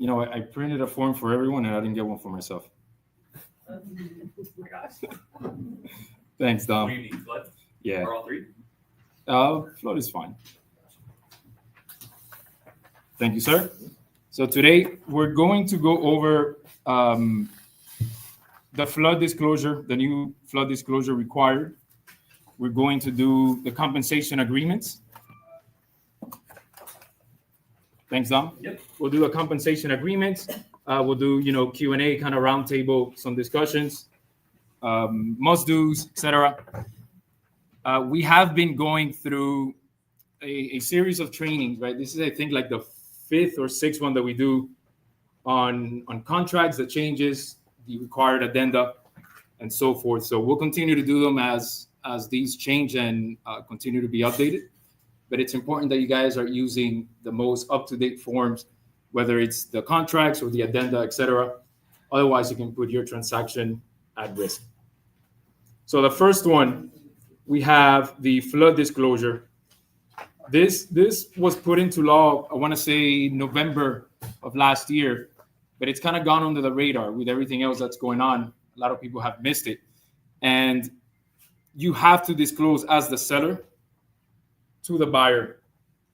I printed a form for everyone and I didn't get one for myself. Oh my gosh. Thanks, What Dom. do you need? Flood? Yeah. Or all three? Float is fine. Thank you, sir. So today we're going to go over the flood disclosure, the new flood disclosure required. We're going to do the compensation agreements. Thanks, Dom. Yep. We'll do a compensation agreements. We'll do, Q&A, kind of roundtable, some discussions, must do's, etc. We have been going through a series of trainings, right? This is, I think, like the fifth or sixth one that we do on contracts, the changes, the required addenda, and so forth. So we'll continue to do them as these change and continue to be updated. But it's important that you guys are using the most up-to-date forms, whether it's the contracts or the addenda, etc. Otherwise, you can put your transaction at risk. So the first one, we have the flood disclosure. This was put into law, I want to say November of last year, but it's kind of gone under the radar with everything else that's going on. A lot of people have missed it. And you have to disclose as the seller to the buyer.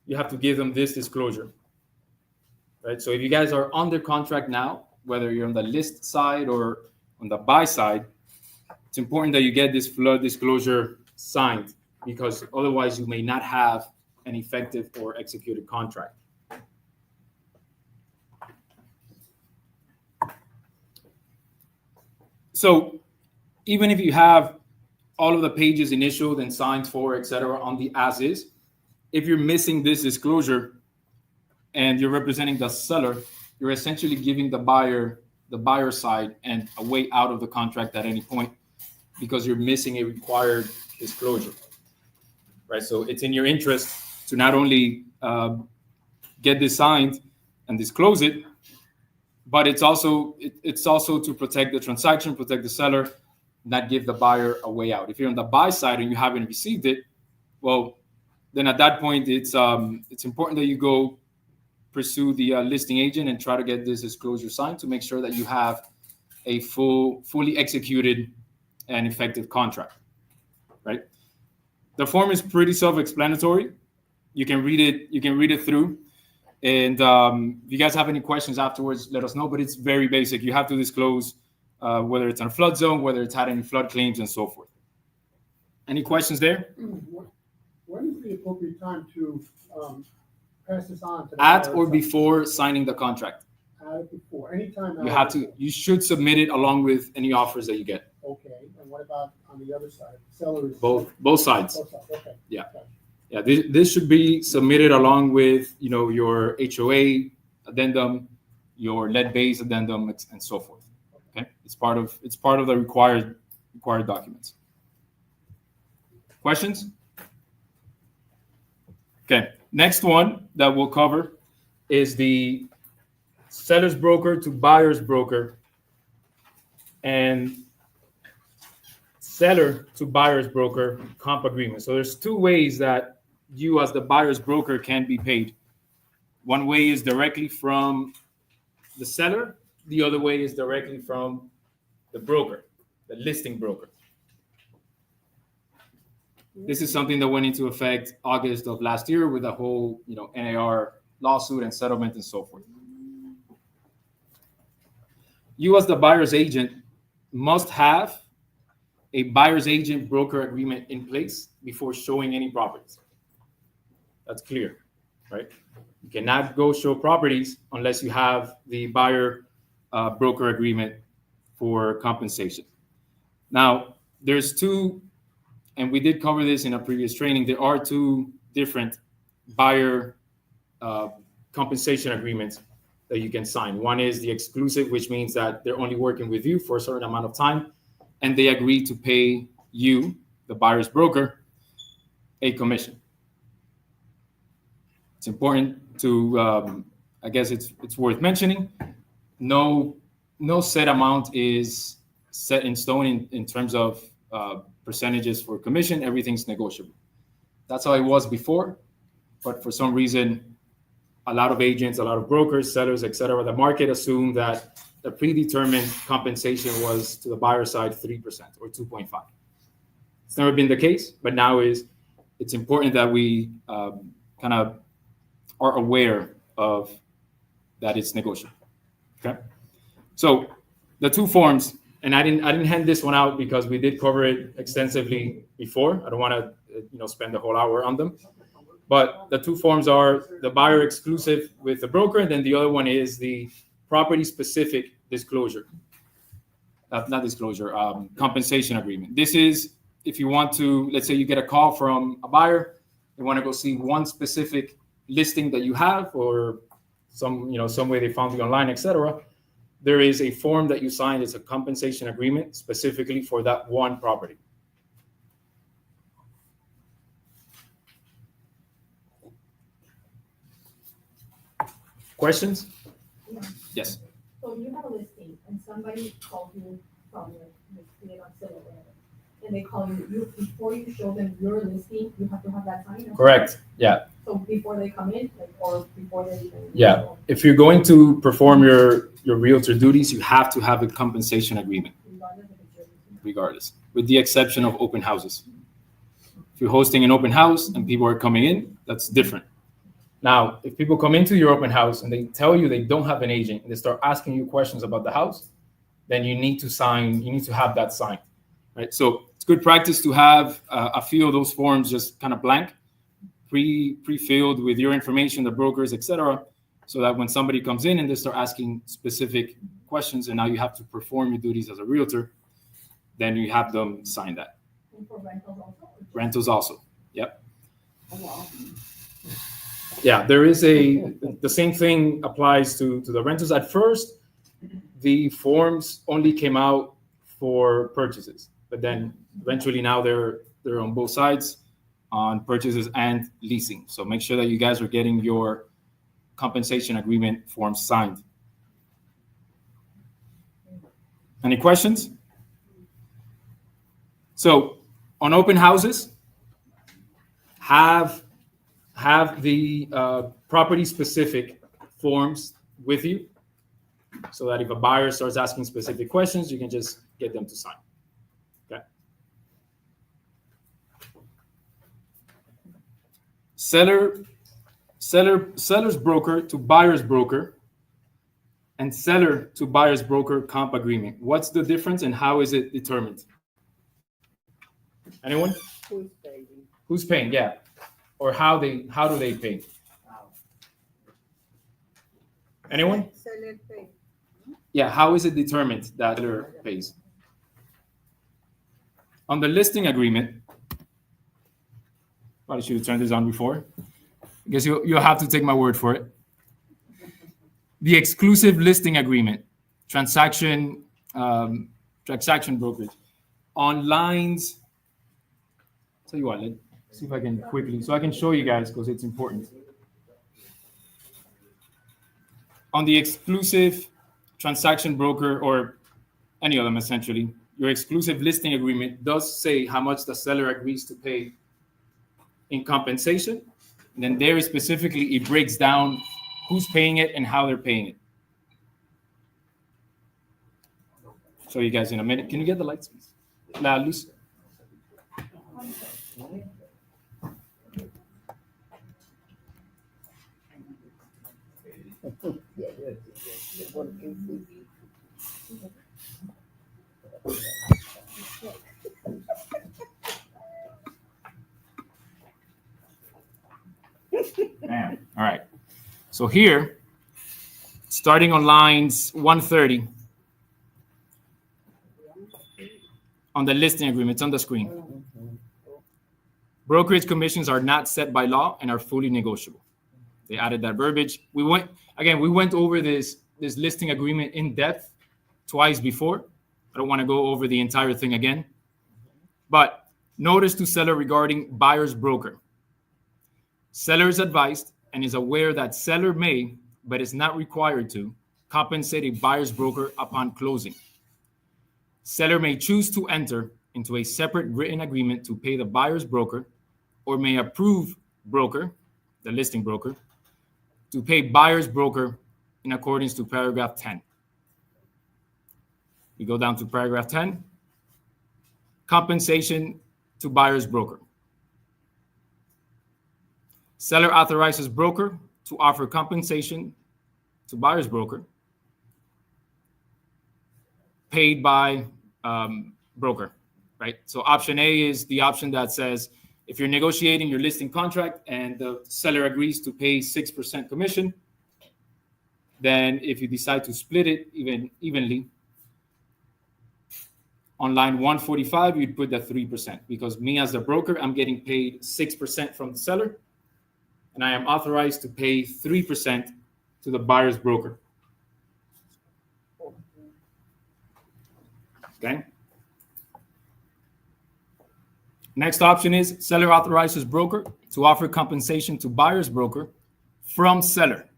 You have to give them this disclosure, right? So if you guys are under contract now, whether you're on the list side or on the buy side, it's important that you get this flood disclosure signed, because otherwise you may not have an effective or executed contract. So even if you have all of the pages initialed and signed for, etc., on the as is, if you're missing this disclosure and you're representing the seller, you're essentially giving the buyer side and a way out of the contract at any point, because you're missing a required disclosure, right? So it's in your interest to not only get this signed and disclose it, but it's also to protect the transaction, protect the seller, not give the buyer a way out. If you're on the buy side and you haven't received it, well, then at that point it's important that you go pursue the listing agent and try to get this disclosure signed to make sure that you have a fully executed and effective contract, right? The form is pretty self-explanatory. You can read it through. And if you guys have any questions afterwards, let us know. But it's very basic. You have to disclose whether it's in a flood zone, whether it's had any flood claims, and so forth. Any questions there? When is the appropriate time to pass this on to the At buyer or itself? before signing the contract. At it before, anytime. You should submit it along with any offers that you get. Okay, and what about on the other side? Sellers. Both sides. Both sides, okay. Yeah. Okay. Yeah, this should be submitted along with your HOA addendum, your lead-based addendum, and so forth. Okay, it's part of the required documents. Questions? Okay, next one that we'll cover is the seller's broker to buyer's broker and seller to buyer's broker comp agreement. So there's two ways that you as the buyer's broker can be paid. One way is directly from the seller. The other way is directly from the broker, the listing broker. This is something that went into effect August of last year with the whole, NAR lawsuit and settlement and so forth. You as the buyer's agent must have a buyer's agent broker agreement in place before showing any properties. That's clear, right? You cannot go show properties unless you have the buyer broker agreement for compensation. Now, there's two, and we did cover this in a previous training, there are two different buyer compensation agreements that you can sign. One is the exclusive, which means that they're only working with you for a certain amount of time, and they agree to pay you, the buyer's broker, a commission. It's important to, I guess it's worth mentioning, no set amount is set in stone in terms of percentages for commission. Everything's negotiable. That's how it was before, but for some reason, a lot of agents, a lot of brokers, sellers, etc. The market assumed that the predetermined compensation was to the buyer side 3% or 2.5. It's never been the case, but now it's important that we kind of are aware of that it's negotiable. Okay, so the two forms, and I didn't hand this one out because we did cover it extensively before. I don't want to spend the whole hour on them. But the two forms are the buyer exclusive with the broker, and then the other one is the property specific disclosure. Not disclosure, compensation agreement. This is if you want to, let's say you get a call from a buyer, they want to go see one specific listing that you have, or some way they found you online, etc. There is a form that you sign. It's a compensation agreement specifically for that one property. Questions? Yeah. Yes. So you have a listing and somebody calls you from your listing on Zillow, whatever, and they call you, before you show them your listing, you have to have that signed? Correct. Yeah. So before they come in, or before they even. Yeah. If you're going to perform your realtor duties, you have to have a compensation agreement, regardless, with the exception of open houses. If you're hosting an open house and people are coming in, that's different. Now, if people come into your open house and they tell you they don't have an agent and they start asking you questions about the house, then you need to have that signed, right? So it's good practice to have a few of those forms just kind of blank, pre-filled with your information, the brokers, etc., so that when somebody comes in and they start asking specific questions and now you have to perform your duties as a realtor, then you have them sign that. And for rentals also? Rentals also, yep. Oh, wow. Yeah, there is the same thing applies to the rentals. At first, the forms only came out for purchases, but then eventually now they're on both sides, on purchases and leasing. So make sure that you guys are getting your compensation agreement forms signed. Any questions? So on open houses, have the property specific forms with you, so that if a buyer starts asking specific questions, you can just get them to sign. Okay. Seller's broker to buyer's broker, and seller to buyer's broker comp agreement. What's the difference and how is it determined? Anyone? Who's paying? Who's paying? Yeah. Or how do they pay? Anyone? Seller pay. Yeah, how is it determined that seller pays? On the listing agreement, probably should have turned this on before. I guess you'll have to take my word for it. The exclusive listing agreement, transaction brokerage, on lines. Tell you what, let's see if I can quickly, so I can show you guys because it's important. On the exclusive transaction broker, or any of them essentially, your exclusive listing agreement does say how much the seller agrees to pay in compensation. And then there specifically, it breaks down who's paying it and how they're paying it. Show you guys in a minute. Can you get the lights, please? La luz. Bam. All right. So here, starting on lines 130, on the listing agreement, it's on the screen. Brokerage commissions are not set by law and are fully negotiable. They added that verbiage. We went over this listing agreement in depth twice before. I don't want to go over the entire thing again. But notice to seller regarding buyer's broker. Seller is advised and is aware that seller may, but is not required to, compensate a buyer's broker upon closing. Seller may choose to enter into a separate written agreement to pay the buyer's broker, or may approve broker, the listing broker, to pay buyer's broker in accordance to paragraph 10. We go down to paragraph 10, compensation to buyer's broker. Seller authorizes broker to offer compensation to buyer's broker paid by broker, right? So option A is the option that says if you're negotiating your listing contract and the seller agrees to pay 6% commission, then if you decide to split it evenly, on line 145, you'd put that 3% because me as the broker, I'm getting paid 6% from the seller, and I am authorized to pay 3% to the buyer's broker. Okay. Next option is seller authorizes broker to offer compensation to buyer's broker from seller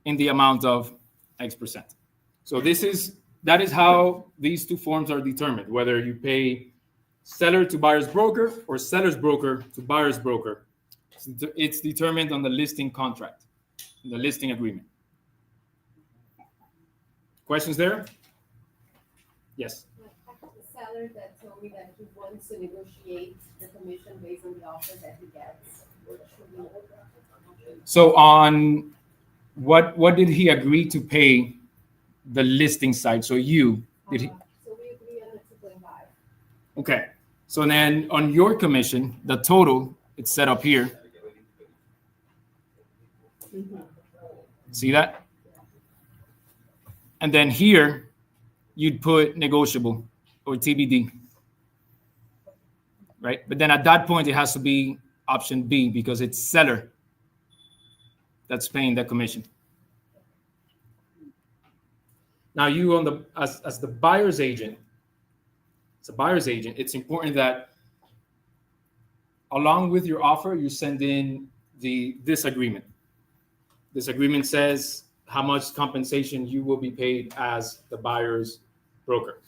in the amount of X%. So that is how these two forms are determined, whether you pay seller to buyer's broker or seller's broker to buyer's broker. It's determined on the listing contract, the listing agreement. Questions there? Yes. I have a seller that told me that he wants to negotiate the commission based on the offer that he gets. What should we do? So on what did he agree to pay the listing side? So you did he? So we agree on the 2.5. Okay. So then on your commission, the total it's set up here. See that? And then here you'd put negotiable or TBD, right? But then at that point, it has to be option B because it's seller that's paying the commission. Now you on the as the buyer's agent, it's important that along with your offer, you send in this agreement. This agreement says how much compensation you will be paid as the buyer's broker.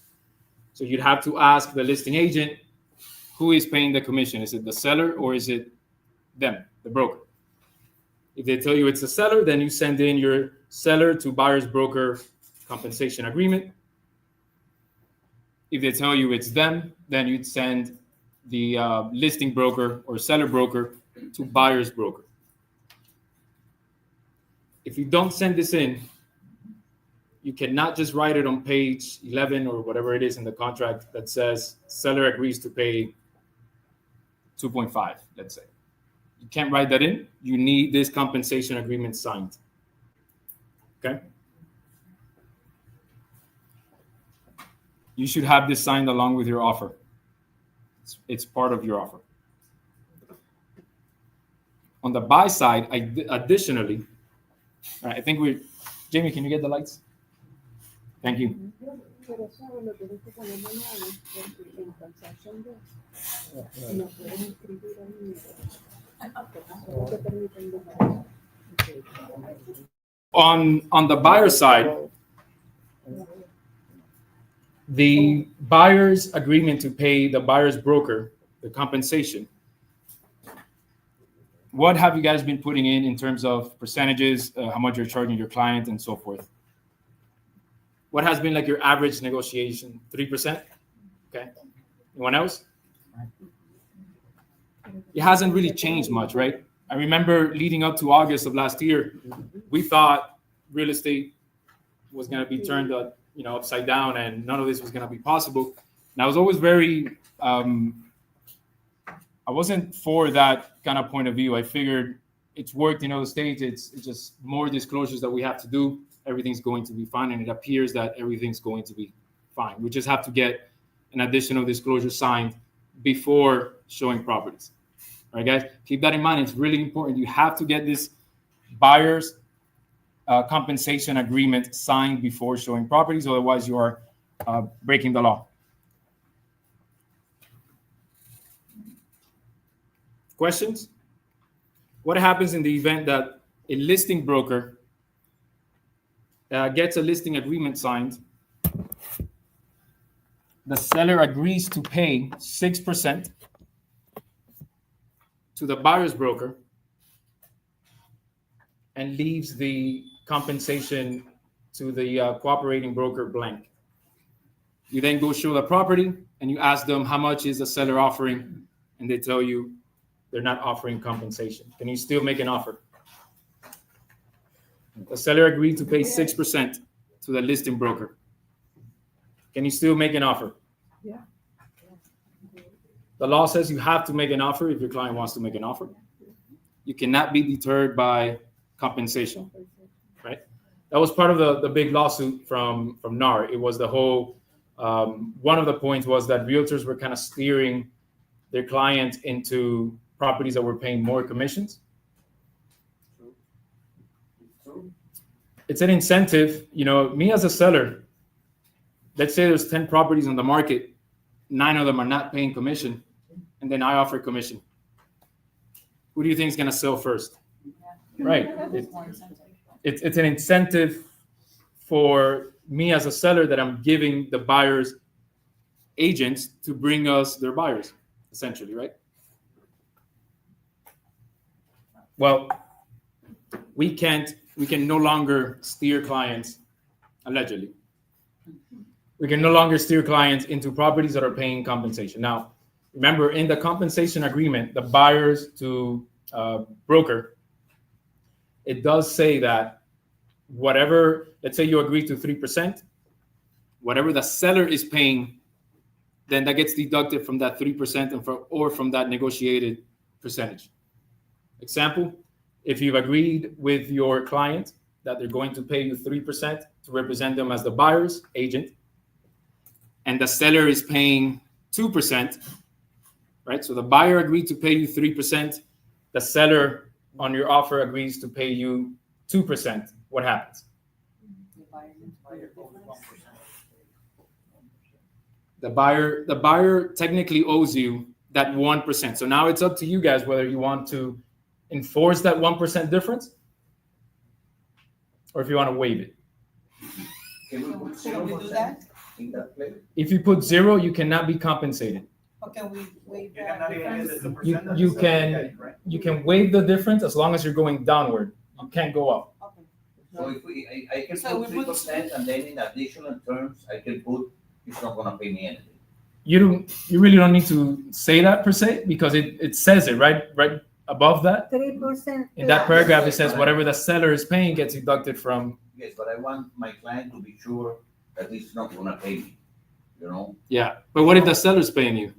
So you'd have to ask the listing agent, who is paying the commission? Is it the seller or is it them, the broker? If they tell you it's the seller, then you send in your seller to buyer's broker compensation agreement. If they tell you it's them, then you'd send the listing broker or seller broker to buyer's broker. If you don't send this in, you cannot just write it on page 11 or whatever it is in the contract that says seller agrees to pay 2.5, let's say. You can't write that in. You need this compensation agreement signed. Okay? You should have this signed along with your offer. It's part of your offer. On the buy side, additionally, I think Jamie, can you get the lights? Thank you. On the buyer side, the buyer's agreement to pay the buyer's broker the compensation. What have you guys been putting in terms of percentages, how much you're charging your client, and so forth? What has been like your average negotiation? 3%? Okay. Anyone else? It hasn't really changed much, right? I remember leading up to August of last year, we thought real estate was going to be turned upside down and none of this was going to be possible. And I was always very, I wasn't for that kind of point of view. I figured it's worked in other states. It's just more disclosures that we have to do. Everything's going to be fine. And it appears that everything's going to be fine. We just have to get an additional disclosure signed before showing properties. All right, guys, keep that in mind. It's really important. You have to get this buyer's compensation agreement signed before showing properties. Otherwise, you are breaking the law. Questions? What happens in the event that a listing broker gets a listing agreement signed? The seller agrees to pay 6% to the buyer's broker and leaves the compensation to the cooperating broker blank. You then go show the property and you ask them how much is the seller offering, and they tell you they're not offering compensation. Can you still make an offer? The seller agreed to pay 6% to the listing broker. Can you still make an offer? Yeah. The law says you have to make an offer if your client wants to make an offer. You cannot be deterred by compensation, right? That was part of the big lawsuit from NAR. It was the whole, one of the points was that realtors were kind of steering their clients into properties that were paying more commissions. It's an incentive. You know, me as a seller, let's say there's 10 properties on the market, 9 of them are not paying commission, and then I offer commission. Who do you think is going to sell first? Right. It's an incentive for me as a seller that I'm giving the buyer's agents to bring us their buyers, essentially, right? Well, we can no longer steer clients, allegedly. We can no longer steer clients into properties that are paying compensation. Now, remember, in the compensation agreement, the buyers to broker, it does say that whatever, let's say you agree to 3%, whatever the seller is paying, then that gets deducted from that 3% or from that negotiated percentage. Example, if you've agreed with your client that they're going to pay you 3% to represent them as the buyer's agent, and the seller is paying 2%, right? So the buyer agreed to pay you 3%, the seller on your offer agrees to pay you 2%. What happens? The buyer technically owes you that 1%. So now it's up to you guys whether you want to enforce that 1% difference or if you want to waive it. Can we do that? If you put 0, you cannot be compensated. Or can we waive You cannot even that? use the You percentage. you can waive the difference as long as you're going downward. You can't go up. Okay. So if I can So put we put- 3% and then in additional terms, I can put, it's not gonna pay me anything. You really don't need to say that per se because it says it right above that. 3%. In that paragraph, it says whatever the seller is paying gets deducted from. Yes, but I want my client to be sure that he's not gonna pay me, you know? Yeah, but what if the seller's paying you?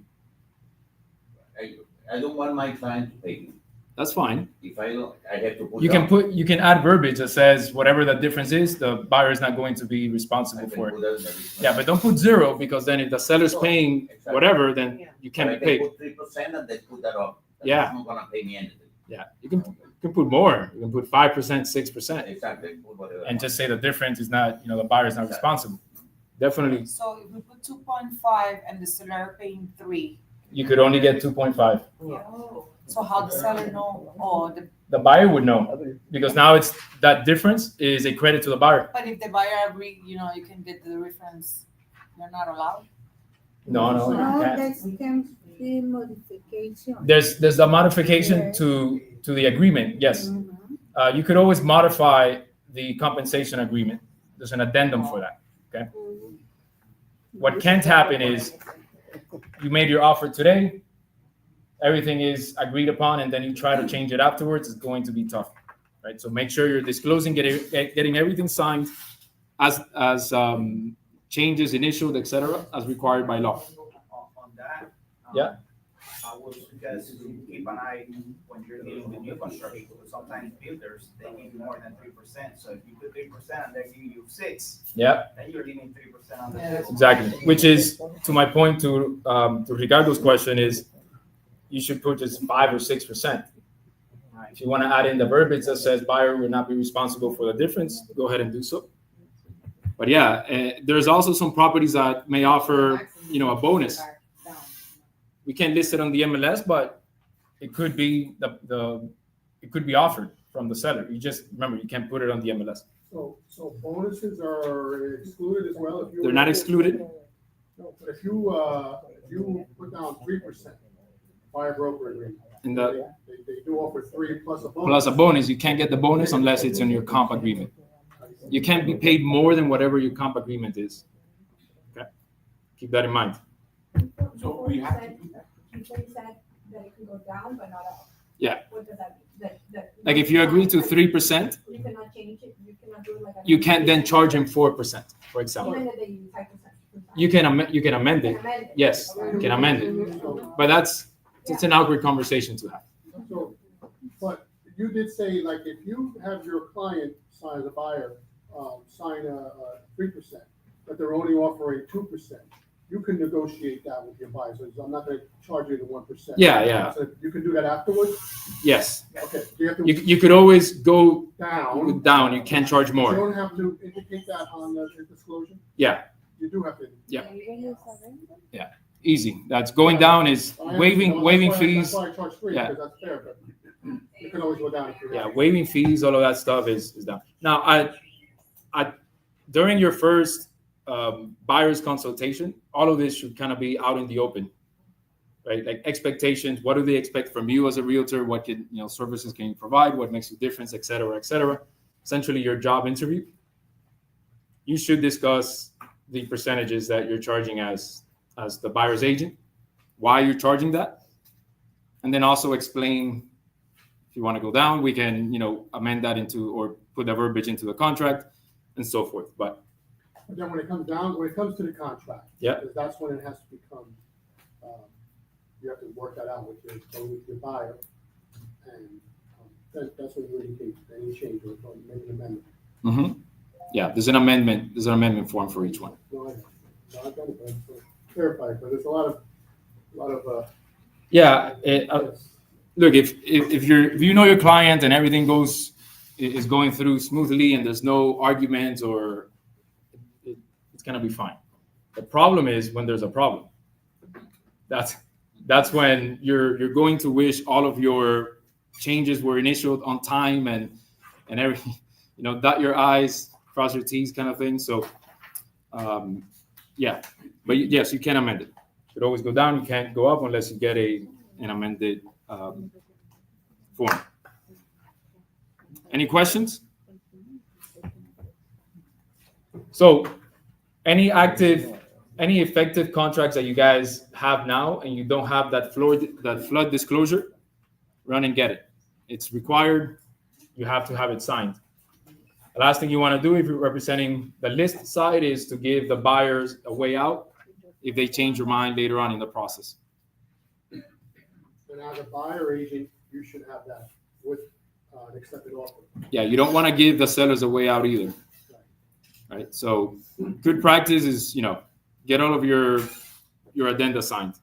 I don't want my client to pay me. That's fine. If I don't, I have to put. You can add verbiage that says whatever the difference is, the buyer is not going to be responsible for it. Yeah, but don't put 0 because then if the seller's paying whatever, then you can't be paid. Put 3% and then put that up. Yeah. It's not gonna pay me anything. Yeah, you can put more. You can put 5%, 6%, Exactly. Put whatever. and just say the difference is not, the buyer is not responsible. Definitely, So if we put 2.5 and the seller paying 3, you could only get 2.5. so how the seller know, The buyer would know because now it's that difference is a credit to the buyer. but if the buyer agree, you can get the reference, you're not allowed? No, you No, can't. that can be modification. There's the modification to the agreement. Yes, Mhm. you could always modify the compensation agreement. There's an addendum for that. Mhm. What can't happen is you made your offer today, everything is agreed upon, and then you try to change it afterwards. It's going to be tough, right? So make sure you're disclosing, getting everything signed as changes initialed, etc., as required by law. On that. Yeah. I would suggest you keep an eye when you're dealing with new construction, because sometimes builders, they give you more than 3%. So if you put 3% and they're giving you 6, Yeah, then you're leaving 3% on the Yeah. table. exactly. Which is to my point to Ricardo's question is you should put just 5 or 6%. If you want to add in the verbiage that says buyer will not be responsible for the difference, go ahead and do so. But yeah, there's also some properties that may offer, a bonus. We can't list it on the MLS, but it could be it could be offered from the seller. You just remember you can't put it on the MLS. So bonuses are excluded as well? If you- They're not excluded. No, but if you put down 3%, buyer broker agreement. In the They do offer 3 plus a bonus. plus a bonus, you can't get the bonus unless it's in your comp agreement. You can't be paid more than whatever your comp agreement is. Okay, keep that in mind. Before we you have said, before you said that it can go down but not up. Yeah. What does that mean? That. Like if you agree to 3%, You cannot change it, you cannot do it like. you can't then charge him 4%, for example. Even if they use 5%. You can amend it. You can amend it. Yes, you can amend it. But it's an awkward conversation to have. So, but you did say, like, if you have your client sign as a buyer, sign a 3%, but they're only offering 2%, you can negotiate that with your buyers. So I'm not gonna charge you the 1%. Yeah. So you can do that afterwards? Yes, Okay, you have to you could always go down. You can't charge You more. don't have to indicate that on the disclosure? Yeah, You do have to. easy. That's going down is waiving That's fees. why I charge 3, Yeah. because that's fair, but you can always go down if you want. Yeah, waiving fees, all of that stuff is done. Now, I during your first buyer's consultation, all of this should kind of be out in the open, right? Like expectations, what do they expect from you as a realtor? What services can you provide? What makes you different, et cetera, et cetera. Essentially, your job interview. You should discuss the percentages that you're charging as the buyer's agent, why you're charging that, and then also explain. If you want to go down, we can, amend that or put the verbiage into the contract and so forth. But then when it comes to the contract. Yeah. Because that's when it has to become, you have to work that out with your buyer. And that's when you indicate any change or make an amendment. Yeah, there's an amendment form for each one. No, I've done it, but it's clarified, but there's a lot of. Yeah, Yes. look, if you know your client and everything is going through smoothly and there's no arguments it's gonna be fine. The problem is when there's a problem. That's when you're going to wish all of your changes were initialed on time and everything, dot your I's, cross your T's kind of thing. So, yeah, but yes, you can amend it. You could always go down. You can't go up unless you get an amended form. Any questions? So, any effective contracts that you guys have now and you don't have that flood disclosure, run and get it. It's required. You have to have it signed. The last thing you want to do if you're representing the list side is to give the buyers a way out if they change your mind later on in the process. And as a buyer agent, you should have that with an accepted offer. Yeah, you don't want to give the sellers a way out either. Right? So good practice is, get all of your addenda signed.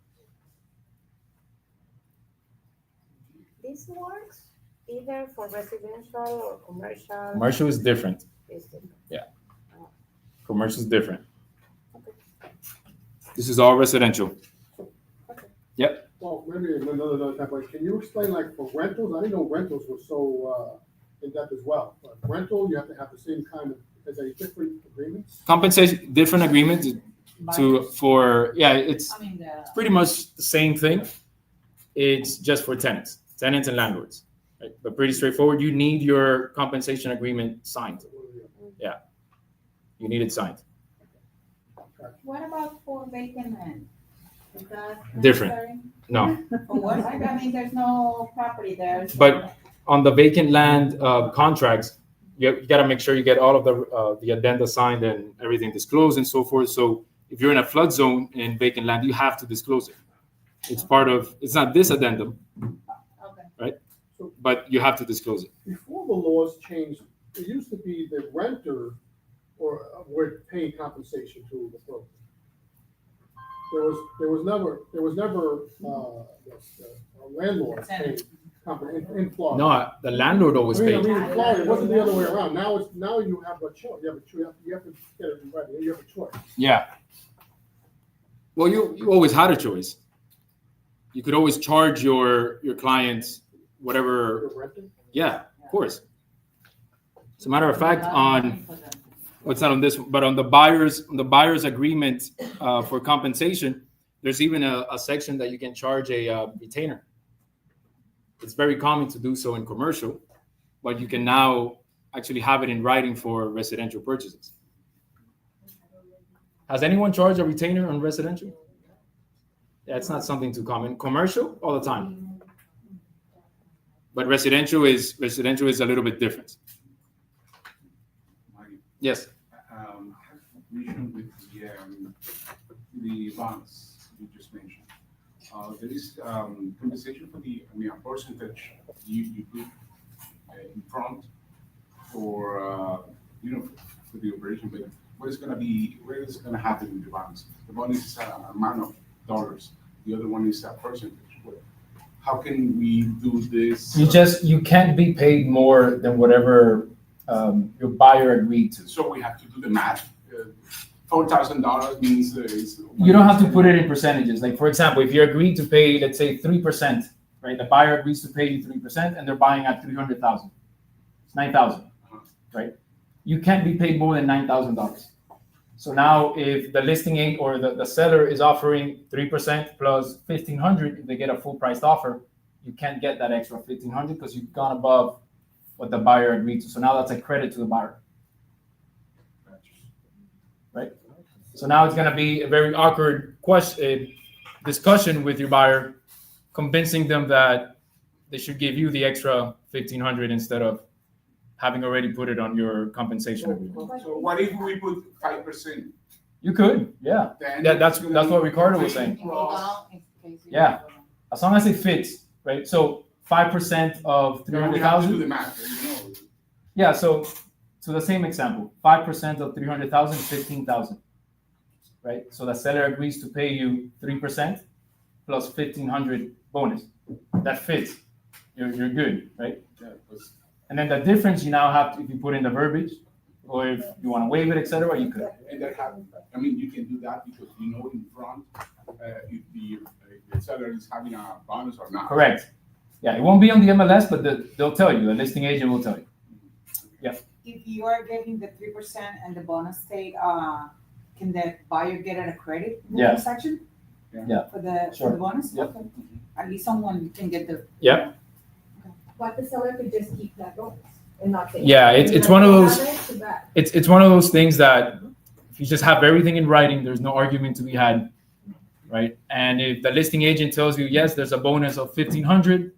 This works either for residential or commercial. Commercial is different. It's different. Commercial is different. Okay. This is all residential. Well, maybe another type of, can you explain, like, for rentals? I didn't know rentals were so in-depth as well. But rental, you have to have the same kind of, is there different agreements? Compensation, different agreements it's pretty much the same thing. It's just for tenants and landlords, right? But pretty straightforward. You need your compensation agreement signed. You need it signed. What about for vacant land? Is that Different. necessary? No, For what? I mean, there's no property there. so- but on the vacant land contracts, you got to make sure you get all of the addenda signed and everything disclosed and so forth. So if you're in a flood zone in vacant land, you have to disclose it. It's not this addendum, Okay. but you have to disclose it. Before the laws changed, it used to be the renter were paying compensation to the broker. There was never a landlord paying compensation in Florida. No, the landlord always I paid. mean, in Florida, it wasn't the other way around. Now you have a choice. You have to get it right. You have a choice. Yeah. Well, you always had a choice. You could always charge your clients whatever. You're renting. Yeah, of course. As a matter of fact, it's not on this one, but on the buyer's agreement for compensation, There's even a section that you can charge a retainer. It's very common to do so in commercial, but you can now actually have it in writing for residential purchases. Has anyone charged a retainer on residential? Yeah, it's not something too common. Commercial, all the time. But residential is a little bit different. Yes. I have a question with the bonds you just mentioned. There is compensation for a percentage you put in front for for the operation, but what is gonna happen with the bonds? The bond is an amount of dollars. The other one is a percentage. How can we do this? You can't be paid more than whatever your buyer agreed to. So we have to do the math. $4,000 means You don't have to put it in percentages. Like, for example, if you agreed to pay, let's say 3%, right? The buyer agrees to pay you 3% and they're buying at 300,000. It's 9,000, right? You can't be paid more than $9,000. So now if the listing agent or the seller is offering 3% plus 1,500, if they get a full priced offer, you can't get that extra 1,500 because you've gone above what the buyer agreed to. So now that's a credit to the buyer. Right? So now it's going to be a very awkward discussion with your buyer, convincing them that they should give you the extra 1,500 instead of having already put it on your compensation agreement. So what if we put 5%? You could, yeah. That's what Ricardo was saying. Yeah, as long as it fits, right? So 5% of 300,000. Do the math, Yeah, so the same example, 5% of 300,000, 15,000, right? So the seller agrees to pay you 3% plus 1,500 bonus. That fits. You're good, right? Yeah, and then the difference you now have to, if you put in the verbiage, or if you want to waive it, etc., you could. and that happens. I mean, you can do that because you know in front if the seller is having a bonus or not. Correct. Yeah, it won't be on the MLS, but they'll tell you. The listing agent will tell you. Yeah. If you are getting the 3% and the bonus state, can the buyer get a credit in Yeah. the section? Yeah. For the Sure. bonus? Yep. Okay. At least someone can get the. Yeah. But the seller could just keep that bonus and not take it. Yeah, it's one of those. Too bad. It's one of those things that if you just have everything in writing, there's no argument to be had, right? And if the listing agent tells you yes, there's a bonus of 1,500,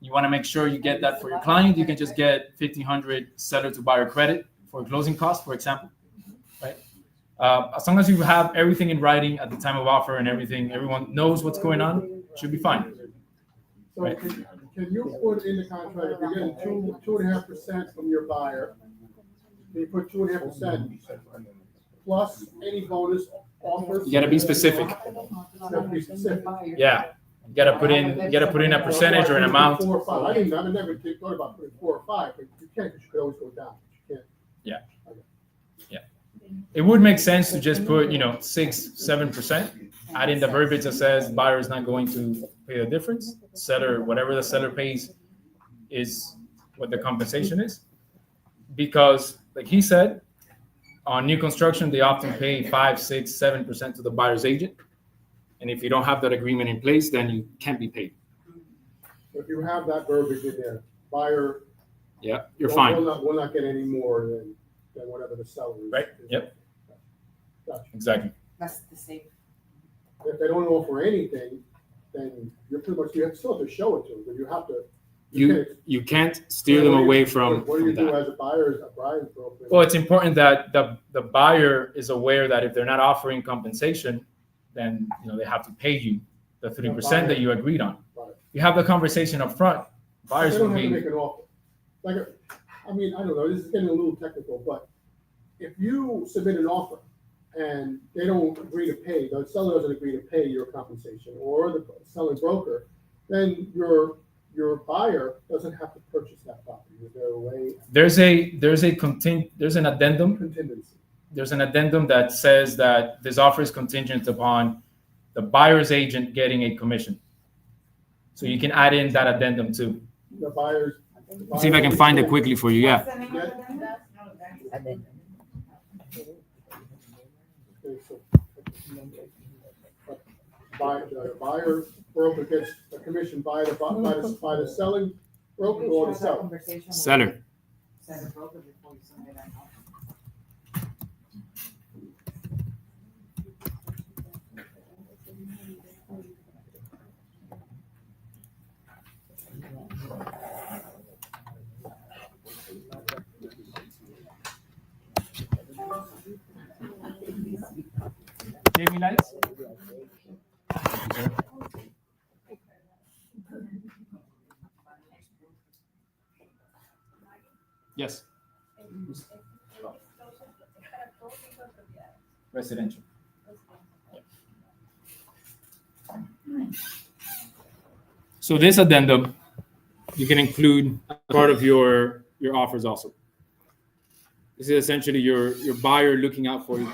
you want to make sure you get that for your client. You can just get 1,500 seller to buyer credit for closing costs, for example, right? As long as you have everything in writing at the time of offer and everything, everyone knows what's going on, should be fine. So Right. can you put in the contract, if you're getting 2.5% from your buyer, can you put 2.5% plus any bonus offers? You got to be specific. Gotta be specific. Yeah, you got to put in a percentage or an amount. 4 or 5. I never thought about putting 4 or 5, but you can't, because you could always go down. You can't. It would make sense to just put 6-7%. Add in the verbiage that says buyer is not going to pay the difference. Seller, whatever the seller pays is what the compensation is. Because like he said, on new construction, they often pay 5, 6, 7% to the buyer's agent. And if you don't have that agreement in place, then you can't be paid. If you have that verbiage in there, buyer. Yeah, you're will fine. will not get any more than whatever the seller is. Right, yep. Gotcha. Exactly. That's the safe. If they don't offer anything, then you're pretty much, you still have to show it to them, but you have to. You can't steer them away from What do you do that. as a buyer, a buyer's broker? Well, it's important that the buyer is aware that if they're not offering compensation, then they have to pay you the 3% that you agreed on. Right. You have the conversation up front. Buyers They will don't have to be make an offer. Like, I don't know, this is getting a little technical, but if you submit an offer and they don't agree to pay, the seller doesn't agree to pay your compensation, or the selling broker, then your buyer doesn't have to purchase that property. Is there a way? there's an addendum. Contingency. There's an addendum that says that this offer is contingent upon the buyer's agent getting a commission. So you can add in that addendum too. The buyers. See if I can find it quickly for you. Yeah. What's the name of that? Okay, so- the buyer broker gets a commission by the selling broker or the seller? Conversation with Seller. seller broker before you submit an offer. Jamie lights? Yes. Residential. So this addendum, you can include as part of your offers also. This is essentially your buyer looking out for you,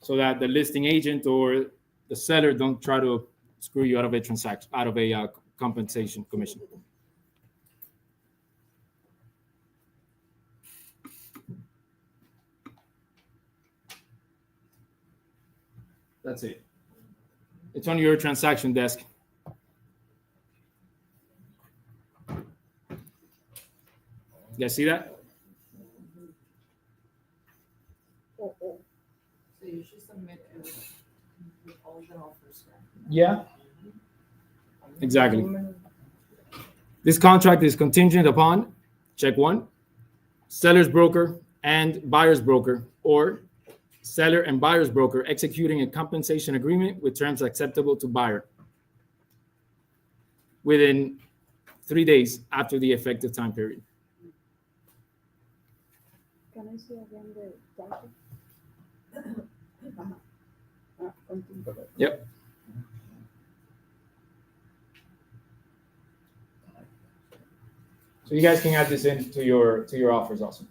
so that the listing agent or the seller don't try to screw you out of a transaction, out of a compensation commission. That's it. It's on your transaction desk. You guys see that? So you should submit with all the offers, right? Yeah. Exactly. This contract is contingent upon, check one, seller's broker and buyer's broker, or seller and buyer's broker executing a compensation agreement with terms acceptable to buyer within 3 days after the effective time period. Can I see again the title? Yep. So you guys can add this into your offers also.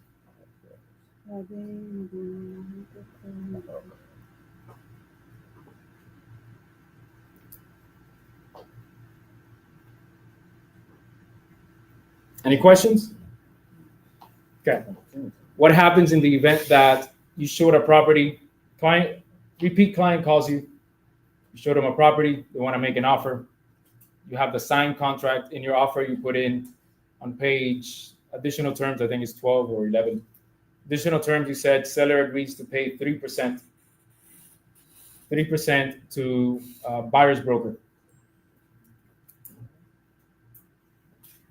Any questions? Okay. What happens in the event that you showed a property, repeat client calls you, you showed them a property, they want to make an offer, you have the signed contract in your offer, you put in on page additional terms, I think it's 12 or 11. Additional terms, you said seller agrees to pay 3% to buyer's broker.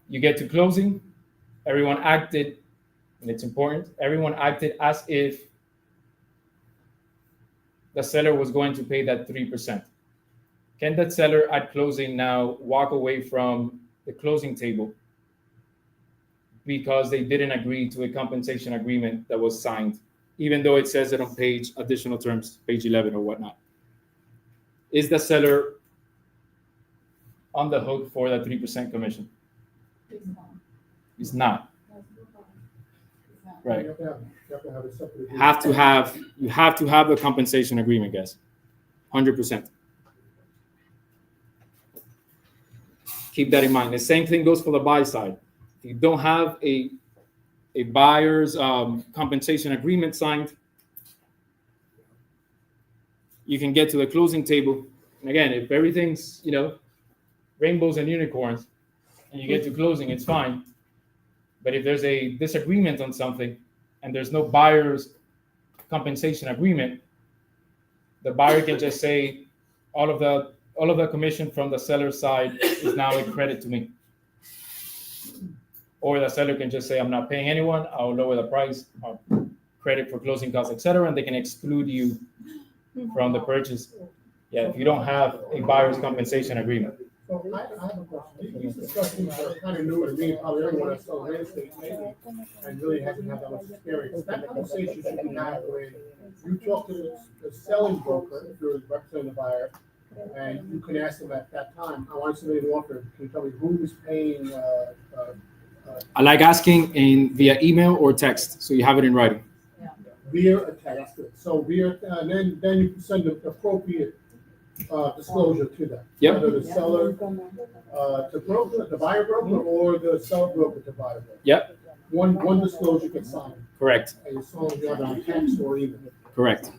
You get to closing, everyone acted, and it's important, everyone acted as if the seller was going to pay that 3%. Can that seller at closing now walk away from the closing table because they didn't agree to a compensation agreement that was signed, even though it says it on page additional terms, page 11 or whatnot? Is the seller on the hook for that 3% commission? He's not. Right. You have to have a separate agreement. You have to have the compensation agreement, guys. 100%. Keep that in mind. The same thing goes for the buy side. If you don't have a buyer's compensation agreement signed, you can get to the closing table. And again, if everything's, rainbows and unicorns, and you get to closing, it's fine. But if there's a disagreement on something and there's no buyer's compensation agreement, the buyer can just say, all of the commission from the seller's side is now a credit to me. Or the seller can just say, I'm not paying anyone, I'll lower the price, I'll credit for closing costs, etc., and they can exclude you from the purchase. Yeah, if you don't have a buyer's compensation agreement. So I have a question. These discussions are kind of new to me, probably everyone that's selling real estate maybe, and really hasn't had that much experience. That conversation should be had when you talk to the selling broker, if you're representing the buyer, and you can ask them at that time, I want to submit an offer, can you tell me who is paying, I like asking via email or text, so you have it in writing. via a text? So and then you can send the appropriate disclosure to them. Yep. Whether the seller to broker, the buyer broker, or the seller broker to buyer broker. Yep. One disclosure gets signed, Correct. and as long as you have it on text or email. Correct.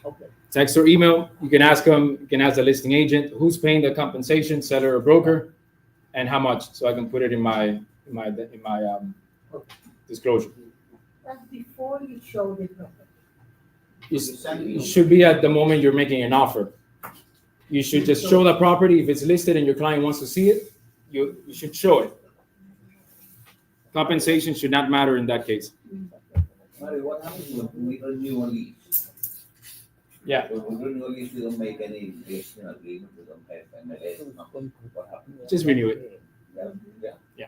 Okay. Text or email. You can ask them. You can ask the listing agent who's paying the compensation, seller or broker, and how much, so I can put it in my disclosure. That's before you show the property. It should be at the moment you're making an offer. You should just show the property. If it's listed and your client wants to see it, you should show it. Compensation should not matter in that case. Mario, what happens when we renew a lease? Yeah. When we renew a lease, we don't make any listing agreement, we don't have MLS, nothing. What happens? Just renew it. Yeah.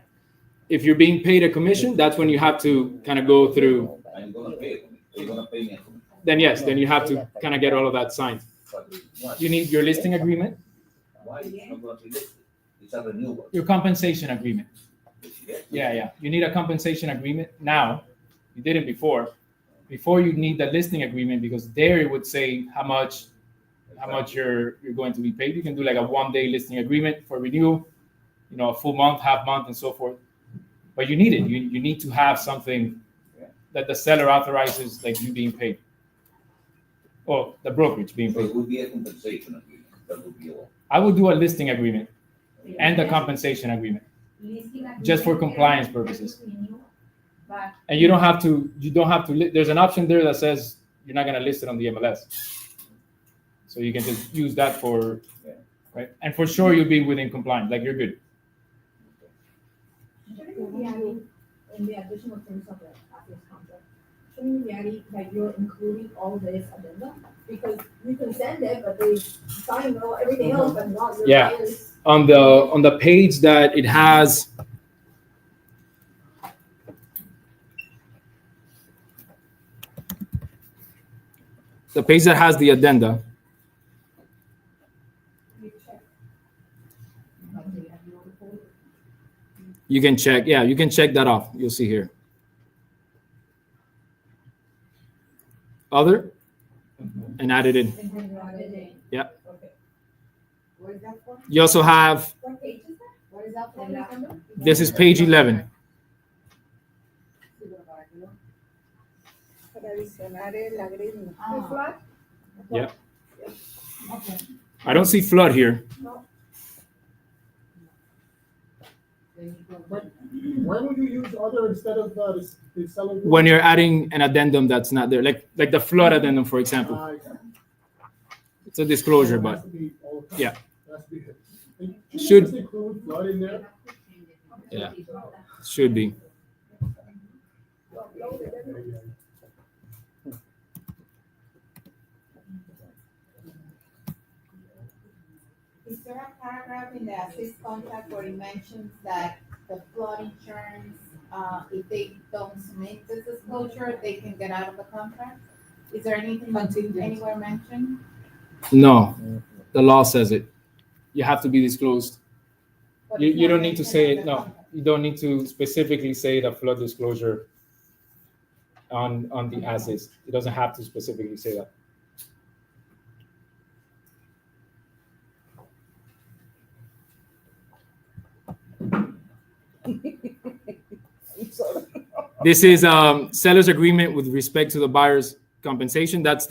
If you're being paid a commission, that's when you have to kind of go through. I'm gonna pay, you're gonna pay me a commission. Then yes, then you have to kind of get all of that signed. But why? You need your listing agreement, Why it's not gonna be listed? It's a renewal. your compensation agreement. Yeah. You need a compensation agreement now. You didn't before. Before you need the listing agreement, because there it would say how much you're going to be paid. You can do like a 1-day listing agreement for renewal, a full month, half month, and so forth. But you need it. You need to have something that the seller authorizes, like you being paid. Or the brokerage being So paid. it would be a compensation agreement, that would be all. I would do a listing agreement and a compensation agreement, just for compliance purposes. But And you don't have to. There's an option there that says you're not going to list it on the MLS. So you can just use that for, right? And for sure you'll be within compliance, like you're good. shouldn't you be adding in the additional terms of the access contract? Shouldn't you be adding that you're including all this addenda? Because you can send it, but they sign everything else, but not your Yeah. buyers. On the page that it has, the page that has the addenda, you can check. Yeah, you can check that off. You'll see here. Other, and add it in. And then you add it in. Yeah. Okay. What is that for? You also have, What page is that? What is that for? Remember? this is page 11. Para adicionar el agreement. The flat? Yeah. Okay. I don't see flood here. When would you use other instead of the seller? When you're adding an addendum that's not there, like the flood addendum, for example. It's a disclosure, It has but to be all the time. yeah. It has to be- Can you Should- just include flood in there? yeah, should be. Is there a paragraph in the assist contract where it mentions that the flood insurance, if they don't submit this disclosure, they can get out of the contract? Is there anything anywhere mentioned? No, the law says it. You have to be disclosed. But You it's don't not need to mentioned say in it. the No, contract. you don't need to specifically say the flood disclosure on the assets. It doesn't have to specifically say that. This is seller's agreement with respect to the buyer's compensation. That's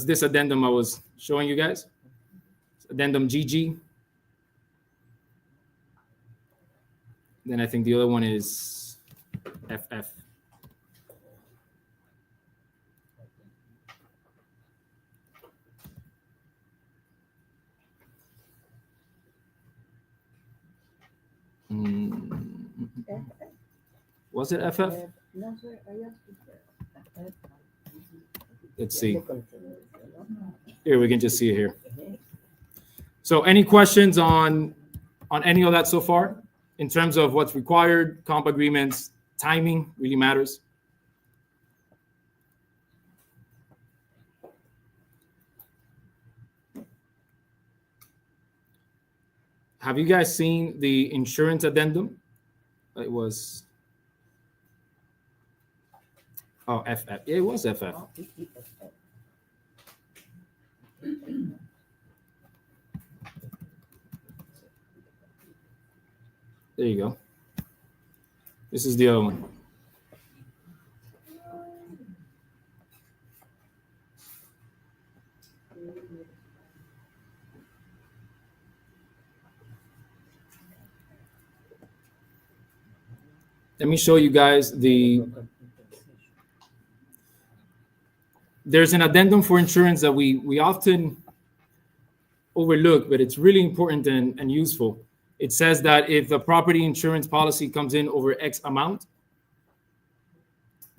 this addendum I was showing you guys. Addendum GG. Then I think the other one is FF. Was it FF? No sé, ahí está. Let's see. Here, we can just see it here. So any questions on any of that so far? In terms of what's required, comp agreements, timing really matters. Have you guys seen the insurance addendum? It was, oh, FF. Yeah, it was FF. There you go. This is the other one. let me show you guys there's an addendum for insurance that we often overlook, but it's really important and useful. It says that if the property insurance policy comes in over X amount,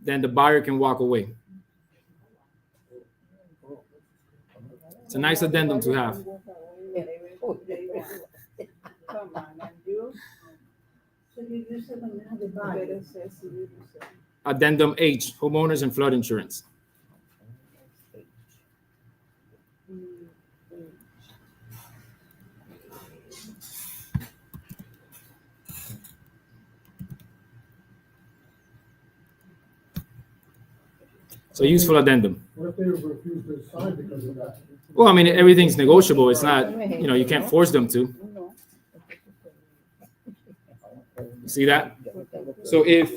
then the buyer can walk away. It's a nice addendum to have. Come on, and you? So you use it on the buyer. Addendum H, homeowners and flood insurance. So useful addendum. What if they refuse to sign because of that? Well, I mean, everything's negotiable. It's not, you can't force them to. You see that? So if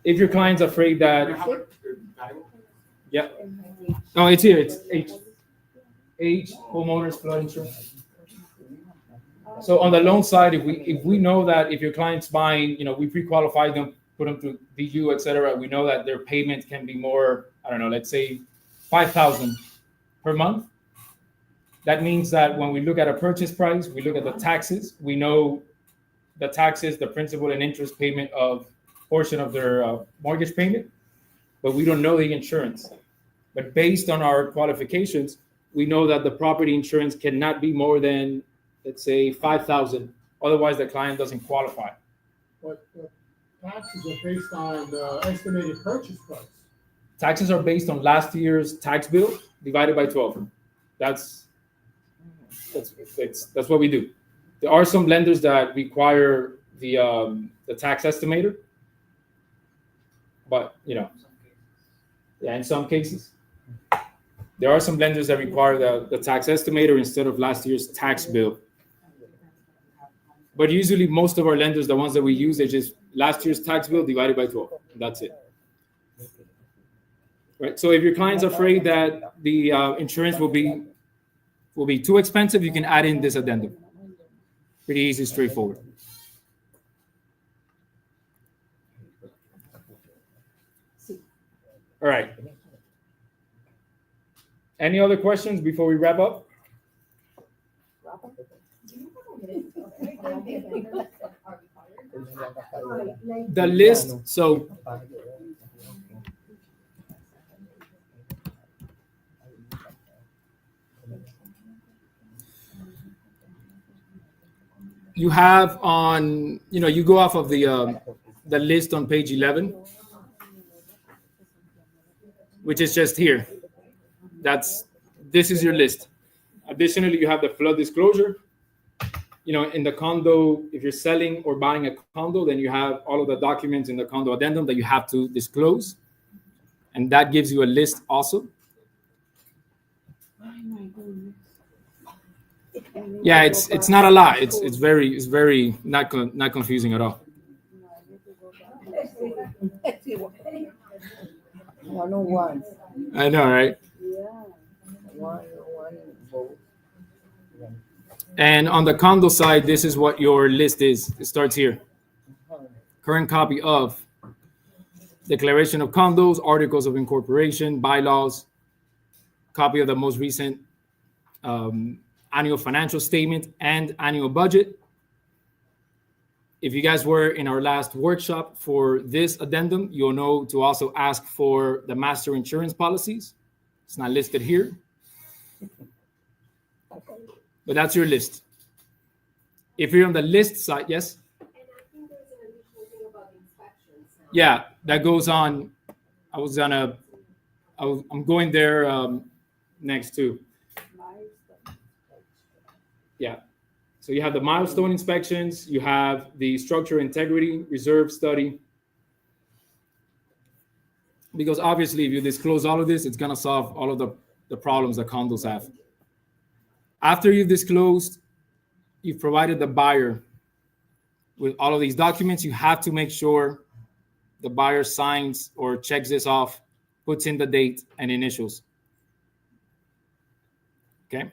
your client's afraid that, yeah. Oh, it's here. It's H homeowners flood insurance. So on the loan side, if we know that if your client's buying, we pre-qualify them, put them through DU, etc., we know that their payment can be more, I don't know, let's say $5,000 per month. That means that when we look at a purchase price, we look at the taxes, we know the taxes, the principal and interest payment of portion of their mortgage payment, but we don't know the insurance. But based on our qualifications, we know that the property insurance cannot be more than, let's say, $5,000. Otherwise, the client doesn't qualify. But taxes are based on the estimated purchase price. Taxes are based on last year's tax bill divided by 12. That's what we do. There are some lenders that require the tax estimator, but yeah, in some cases, there are some lenders that require the tax estimator instead of last year's tax bill. But usually, most of our lenders, the ones that we use, they just last year's tax bill divided by 12. That's it. Right. So if your client's afraid that the insurance will be too expensive, you can add in this addendum. Pretty easy, straightforward. All right. Any other questions before we wrap up? The list, so you have on, you go off of the list on page 11, which is just here. This is your list. Additionally, you have the flood disclosure. In the condo, if you're selling or buying a condo, then you have all of the documents in the condo addendum that you have to disclose. And that gives you a list also. Yeah, it's not a lot. It's very not confusing at all. 101. I know, right? Yeah. 101 vote. And on the condo side, this is what your list is. It starts here. Current copy of declaration of condos, articles of incorporation, bylaws, copy of the most recent annual financial statement and annual budget. If you guys were in our last workshop for this addendum, you'll know to also ask for the master insurance policies. It's not listed here, but that's your list. If you're on the list side, yes? And I think there's an additional thing about inspections. Yeah, that goes on. I'm going there next too. Yeah. So you have the milestone inspections, you have the structure integrity reserve study. Because obviously, if you disclose all of this, it's going to solve all of the problems that condos have. After you've disclosed, you've provided the buyer with all of these documents, you have to make sure the buyer signs or checks this off, puts in the date and initials. Okay? I'm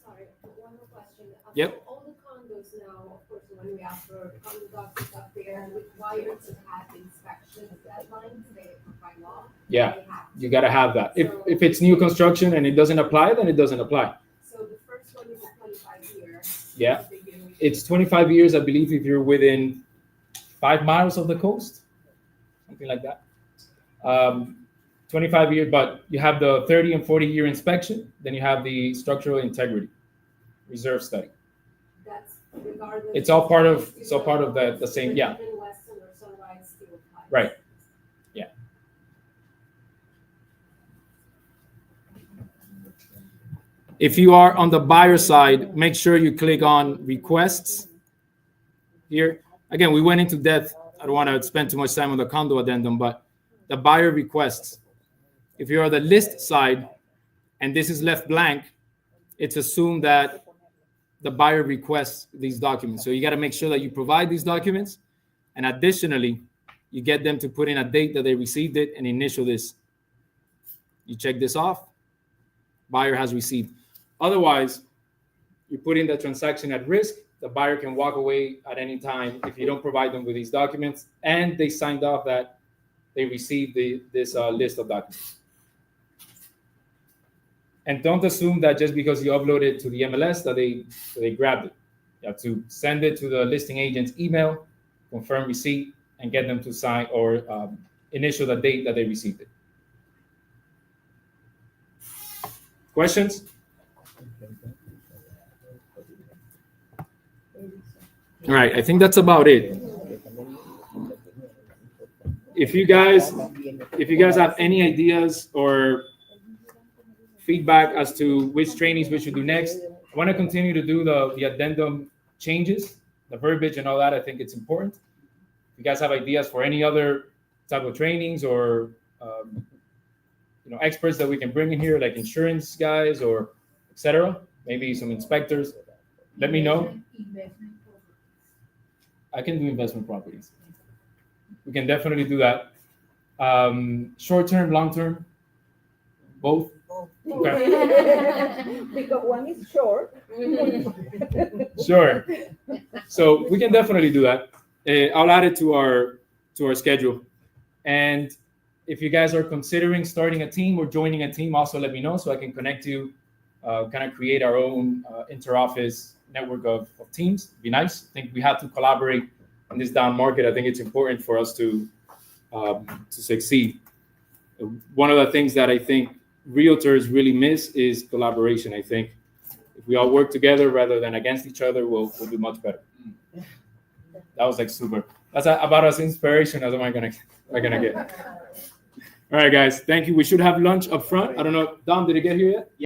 sorry, one more question. Yep. All the condos, Now, of course, when we ask for the condo doctors up there, required to have inspection deadlines, they, by law. Yeah. They have. You got to have that. If it's new construction and it doesn't apply, then it doesn't apply. So the first one is a 25-year. Yeah. It's 25 years, I believe, if you're within 5 miles of the coast, something like that. 25 years, but you have the 30 and 40-year inspection. Then you have the structural integrity reserve study. That's regardless. It's all part of the same. Yeah. Even Weston or Sunrise still applies. Right. Yeah. If you are on the buyer side, make sure you click on requests here. Again, we went into depth. I don't want to spend too much time on the condo addendum, but the buyer requests. If you're on the list side and this is left blank, it's assumed that the buyer requests these documents. So you got to make sure that you provide these documents. And additionally, you get them to put in a date that they received it and initial this. You check this off, buyer has received. Otherwise, you put in the transaction at risk. The buyer can walk away at any time if you don't provide them with these documents and they signed off that they received this list of documents. And don't assume that just because you upload it to the MLS that they grabbed it. You have to send it to the listing agent's email, confirm receipt, and get them to sign or initial the date that they received it. Questions? All right, I think that's about it. If you guys have any ideas or feedback as to which trainings we should do next, I want to continue to do the addendum changes, the verbiage and all that. I think it's important. If you guys have ideas for any other type of trainings or experts that we can bring in here, like insurance guys or etc., maybe some inspectors, let me know. I can do investment properties. We can definitely do that. Short term, long term, both. Okay. Because one is short. Sure. So we can definitely do that. I'll add it to our schedule. And if you guys are considering starting a team or joining a team, also let me know so I can connect you, kind of create our own inter-office network of teams. It'd be nice. I think we have to collaborate in this down market. I think it's important for us to succeed. One of the things that I think realtors really miss is collaboration. I think if we all work together rather than against each other, we'll be much better. That was like super. That's about as inspiration as am I gonna get. All right, guys. Thank you. We should have lunch up front. I don't know. Dom, did it get here yet?